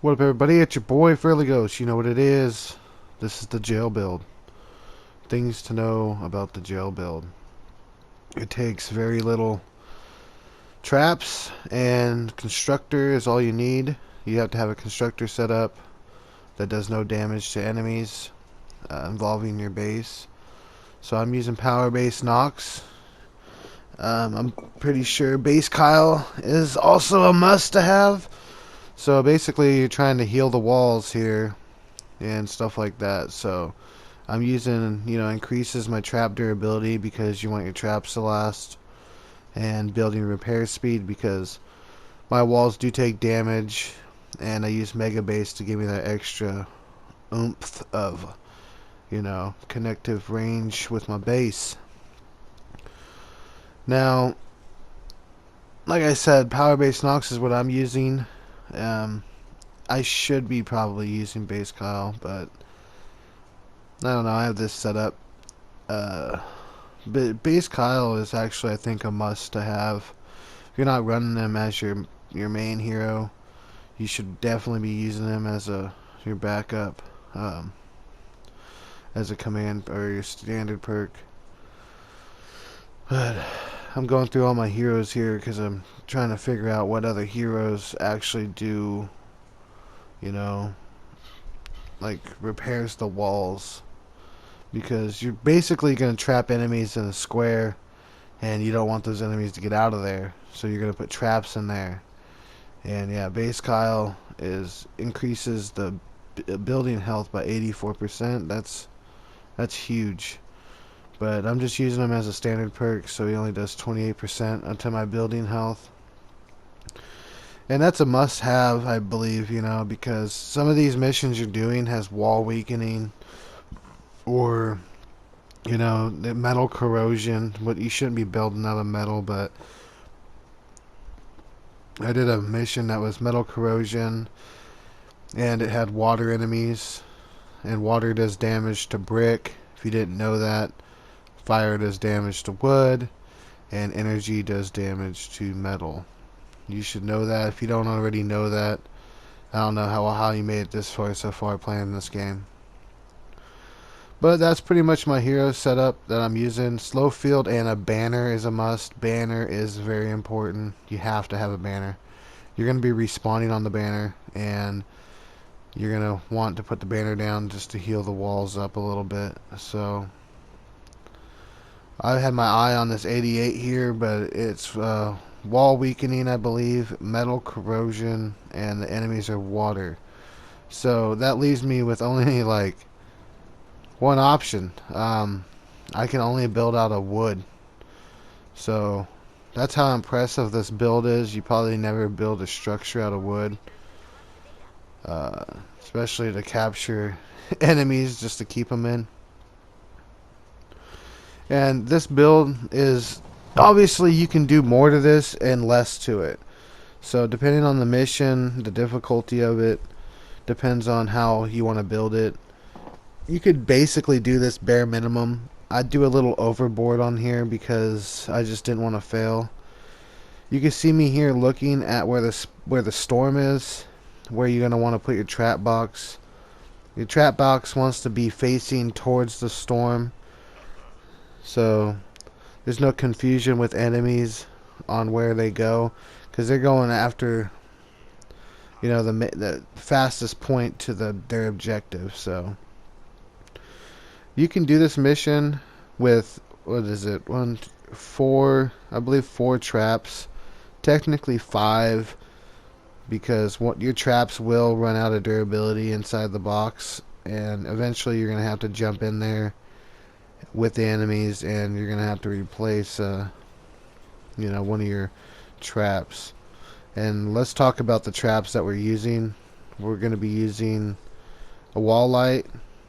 What up, everybody? It's your boy Fairly Ghost. You know what it is. This is the jail build. Things to know about the jail build. It takes very little traps, and constructor is all you need. You have to have a constructor set up that does no damage to enemies involving your base. So I'm using power base Nox. I'm pretty sure base Kyle is also a must to have. So basically, you're trying to heal the walls here and stuff like that. So I'm using, increases my trap durability because you want your traps to last, and building repair speed because my walls do take damage, and I use Mega Base to give me that extra oomph of, connective range with my base. Now, like I said, Power Base Nox is what I'm using. Um, I should be probably using Base Kyle, but I don't know. I have this set up. But Base Kyle is actually, I think, a must to have. If you're not running him as your main hero, you should definitely be using him as your backup, as a command or your standard perk. But I'm going through all my heroes here because I'm trying to figure out what other heroes actually do, you know, like repairs the walls. Because you're basically going to trap enemies in a square, and you don't want those enemies to get out of there. So you're going to put traps in there. And yeah, base Kyle increases the building health by 84%. That's huge. But I'm just using him as a standard perk, so he only does 28% onto my building health. And that's a must-have, I believe, because some of these missions you're doing has wall weakening, or the metal corrosion. What you shouldn't be building out of metal, but I did a mission that was metal corrosion, and it had water enemies, and water does damage to brick. If you didn't know that, fire does damage to wood, and energy does damage to metal. You should know that. If you don't already know that, I don't know how you made it this far so far playing this game. But that's pretty much my hero setup that I'm using. Slow field and a banner is a must. Banner is very important. You have to have a banner. You're going to be respawning on the banner, and you're going to want to put the banner down just to heal the walls up a little bit. So I had my eye on this 88 here, but it's wall weakening, I believe, metal corrosion, and the enemies are water. So that leaves me with only like one option. I can only build out of wood. So that's how impressive this build is. You probably never build a structure out of wood, uh, especially to capture enemies, just to keep them in. And this build is, obviously you can do more to this and less to it. So depending on the mission, the difficulty of it depends on how you want to build it. You could basically do this bare minimum. I'd do a little overboard on here because I just didn't want to fail. You can see me here looking at where the storm is, where you're going to want to put your trap box. Your trap box wants to be facing towards the storm, so there's no confusion with enemies on where they go, because they're going after the fastest point to their objective. So you can do this mission with, what is it, I believe 4 traps, technically 5, because your traps will run out of durability inside the box, and eventually you're going to have to jump in there with the enemies, and you're going to have to replace one of your traps. And let's talk about the traps that we're using. We're going to be using a wall light.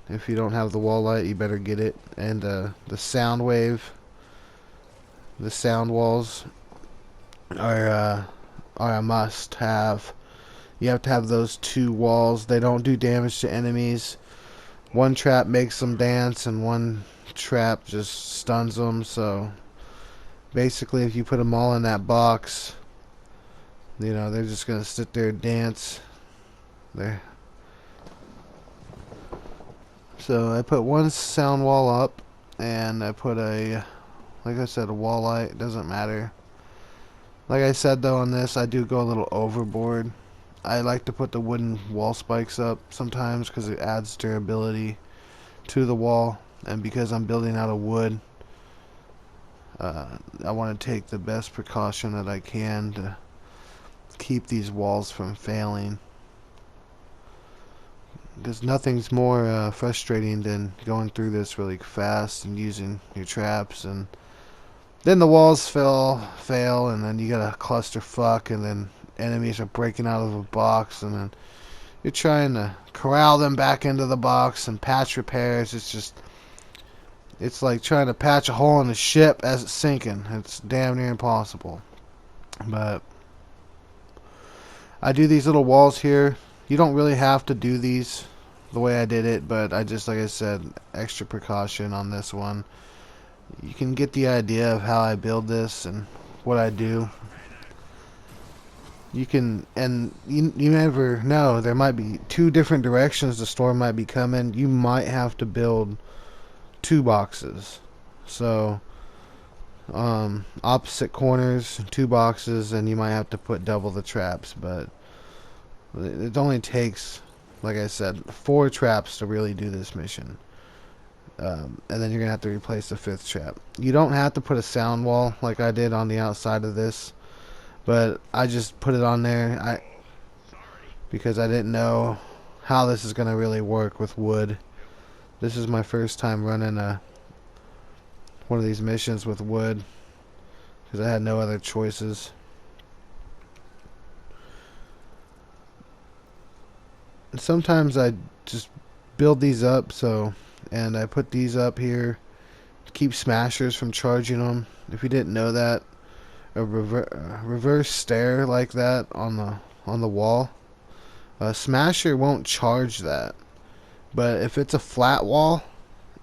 If you don't have the wall light, you better get it. And the sound wave, the sound walls are a must have. You have to have those 2 walls. They don't do damage to enemies. One trap makes them dance, and one trap just stuns them. So basically, if you put them all in that box, they're just gonna sit there and dance. there. So I put one sound wall up, and I put a, like I said, a wall light. It doesn't matter. Like I said though, on this I do go a little overboard. I like to put the wooden wall spikes up sometimes because it adds durability to the wall, and because I'm building out of wood, I want to take the best precaution that I can to keep these walls from failing. Because nothing's more frustrating than going through this really fast and using your traps, and then the walls fail, and then you got a clusterfuck, and then enemies are breaking out of a box, and then you're trying to corral them back into the box and patch repairs. It's like trying to patch a hole in a ship as it's sinking. It's damn near impossible. But I do these little walls here. You don't really have to do these the way I did it, but I just, like I said, extra precaution on this one. You can get the idea of how I build this and what I do. You can, and you never know, there might be two different directions the storm might be coming. You might have to build two boxes. So opposite corners, two boxes, and you might have to put double the traps, but it only takes, like I said, 4 traps to really do this mission. And then you're gonna have to replace the 5th trap. You don't have to put a sound wall like I did on the outside of this, but I just put it on there because I didn't know how this is gonna really work with wood. This is my first time running one of these missions with wood because I had no other choices. And sometimes I just build these up, and I put these up here to keep smashers from charging them. If you didn't know that, a reverse stair like that on the wall, a smasher won't charge that. But if it's a flat wall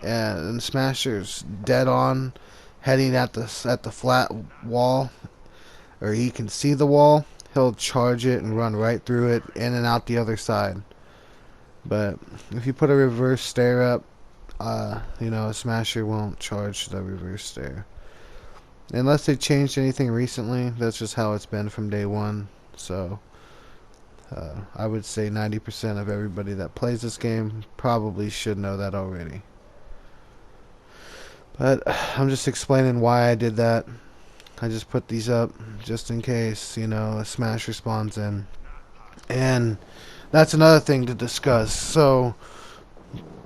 and smasher's dead on heading at the flat wall, or he can see the wall, he'll charge it and run right through it, in and out the other side. But if you put a reverse stair up, a smasher won't charge the reverse stair. Unless they changed anything recently, that's just how it's been from day one. So I would say 90% of everybody that plays this game probably should know that already. But I'm just explaining why I did that. I just put these up just in case, a smasher spawns in. And that's another thing to discuss. So,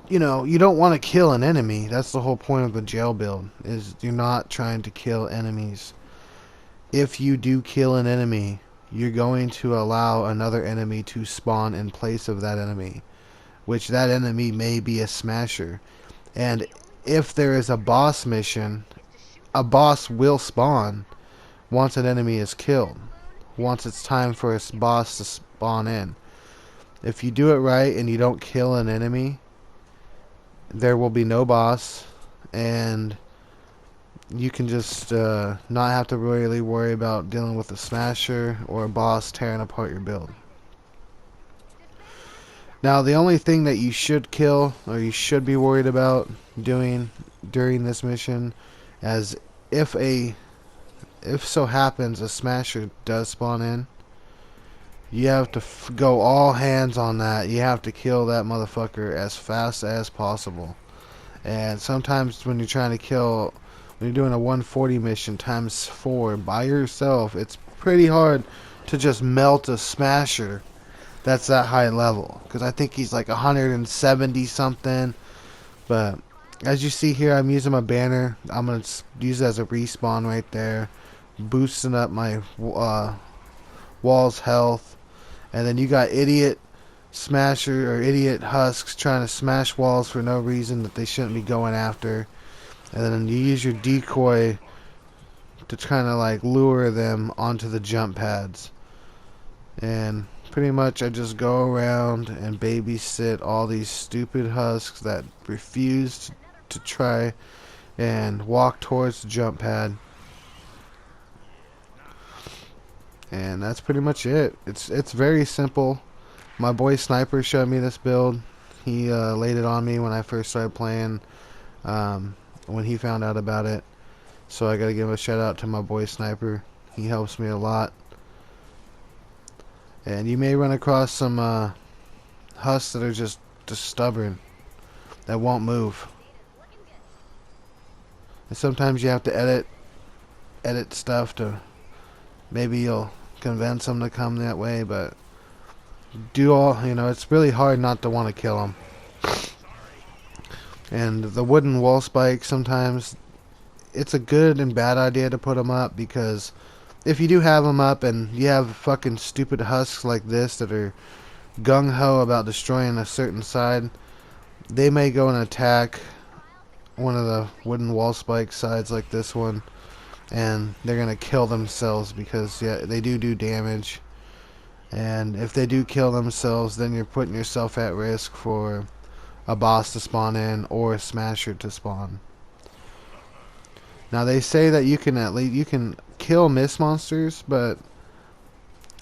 you don't want to kill an enemy. That's the whole point of a jail build, is you're not trying to kill enemies. If you do kill an enemy, you're going to allow another enemy to spawn in place of that enemy, which that enemy may be a smasher. And if there is a boss mission, a boss will spawn once an enemy is killed, once it's time for a boss to spawn in. If you do it right and you don't kill an enemy, there will be no boss, and you can just not have to really worry about dealing with a smasher or a boss tearing apart your build. Now, the only thing that you should kill, or you should be worried about doing during this mission, as if so happens a smasher does spawn in, you have to go all hands on that. You have to kill that motherfucker as fast as possible. And sometimes when you're trying to kill, when you're doing a 140 mission times 4 by yourself, it's pretty hard to just melt a smasher that's that high level. Because I think he's like 170 something. But as you see here, I'm using my banner. I'm going to use it as a respawn right there, boosting up my wall's health. And then you got idiot smasher or idiot husks trying to smash walls for no reason that they shouldn't be going after. And then you use your decoy to kind of like lure them onto the jump pads. And pretty much I just go around and babysit all these stupid husks that refuse to try and walk towards the jump pad. And that's pretty much it. It's very simple. My boy Sniper showed me this build. He laid it on me when I first started playing, when he found out about it. So I gotta give a shout out to my boy Sniper. He helps me a lot. And you may run across some husks that are just stubborn, that won't move. And sometimes you have to edit stuff to maybe you'll convince them to come that way, but it's really hard not to want to kill them. And the wooden wall spikes, sometimes it's a good and bad idea to put them up, because if you do have them up and you have fucking stupid husks like this that are gung-ho about destroying a certain side, they may go and attack one of the wooden wall spike sides like this one, and they're gonna kill themselves, because yeah, they do damage. And if they do kill themselves, then you're putting yourself at risk for a boss to spawn in or a smasher to spawn. Now they say that you can kill mist monsters, but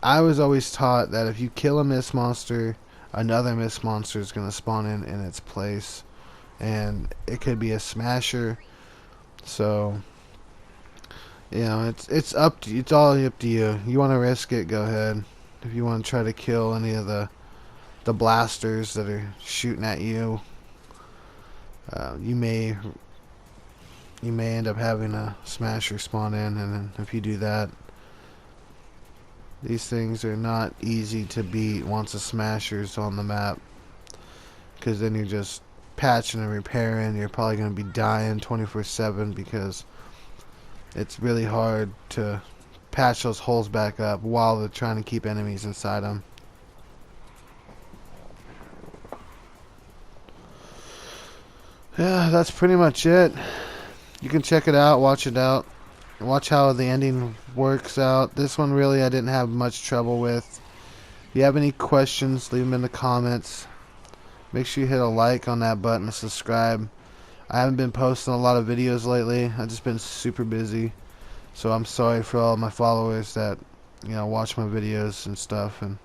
I was always taught that if you kill a mist monster, another mist monster is gonna spawn in its place, and it could be a smasher. So it's up to you. It's all up to you. You want to risk it, go ahead. If you want to try to kill any of the blasters that are shooting at you, you may end up having a smasher spawn in, and then if you do that, these things are not easy to beat once a smasher's on the map, because then you're just patching and repairing. You're probably going to be dying 24/7, because it's really hard to patch those holes back up while they're trying to keep enemies inside them. Yeah, that's pretty much it. You can check it out, watch it out, watch how the ending works out. This one really I didn't have much trouble with. If you have any questions, leave them in the comments. Make sure you hit a like on that button and subscribe. I haven't been posting a lot of videos lately. I've just been super busy. So I'm sorry for all my followers that, watch my videos and stuff. And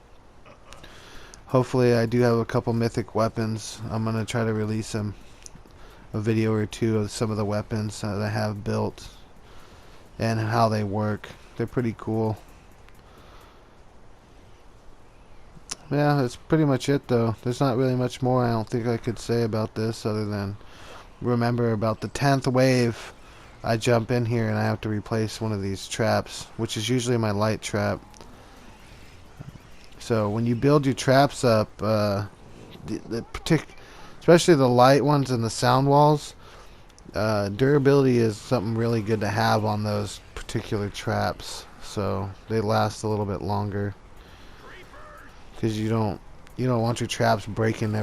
hopefully I do have a couple mythic weapons. I'm going to try to release them, a video or two of some of the weapons that I have built and how they work. They're pretty cool. Yeah, that's pretty much it though. There's not really much more I don't think I could say about this, other than remember about the 10th wave I jump in here and I have to replace one of these traps, which is usually my light trap. So when you build your traps up, especially the light ones and the sound walls, durability is something really good to have on those particular traps, so they last a little bit longer, because you don't want your traps breaking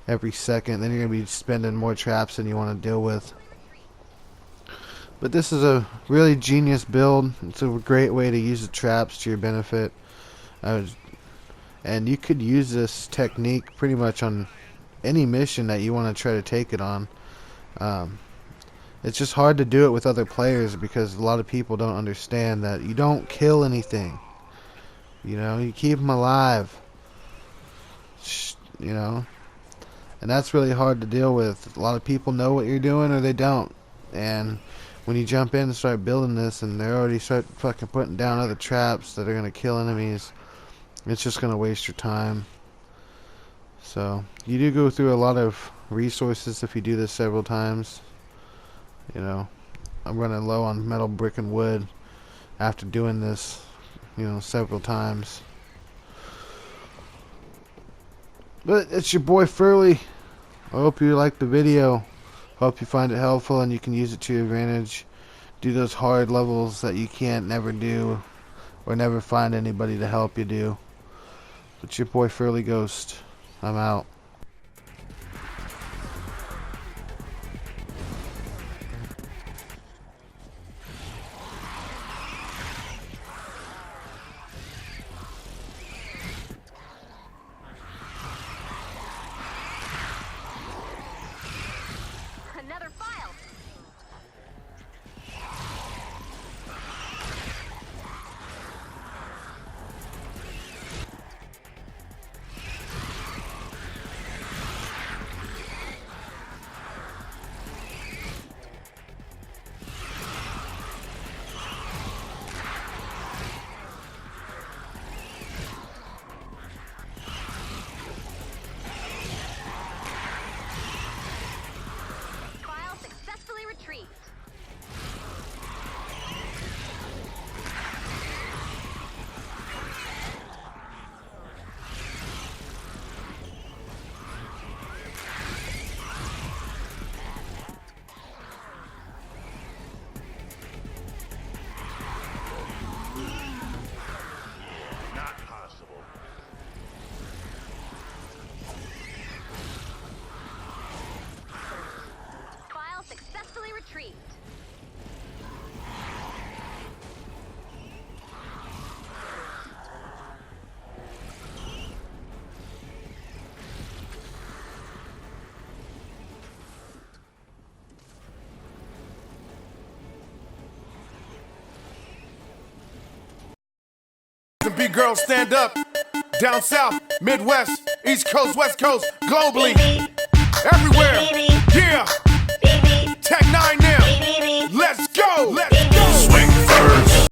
every second. Then you're gonna be spending more traps than you want to deal with. But this is a really genius build. It's a great way to use the traps to your benefit. And you could use this technique pretty much on any mission that you want to try to take it on. It's just hard to do it with other players, because a lot of people don't understand that you don't kill anything. You keep them alive. And that's really hard to deal with. A lot of people know what you're doing or they don't. And when you jump in and start building this, and they already start fucking putting down other traps that are going to kill enemies, it's just going to waste your time. So you do go through a lot of resources if you do this several times. I'm running low on metal, brick, and wood after doing this, several times. But it's your boy Furley. I hope you liked the video. Hope you find it helpful and you can use it to your advantage. Do those hard levels that you can't never do, or never find anybody to help you do. It's your boy Furley Ghost. I'm out. Another file. girls stand up. Down south, Midwest, East Coast, West Coast, globally, everywhere. Yeah, Tech 9 now. Let's go.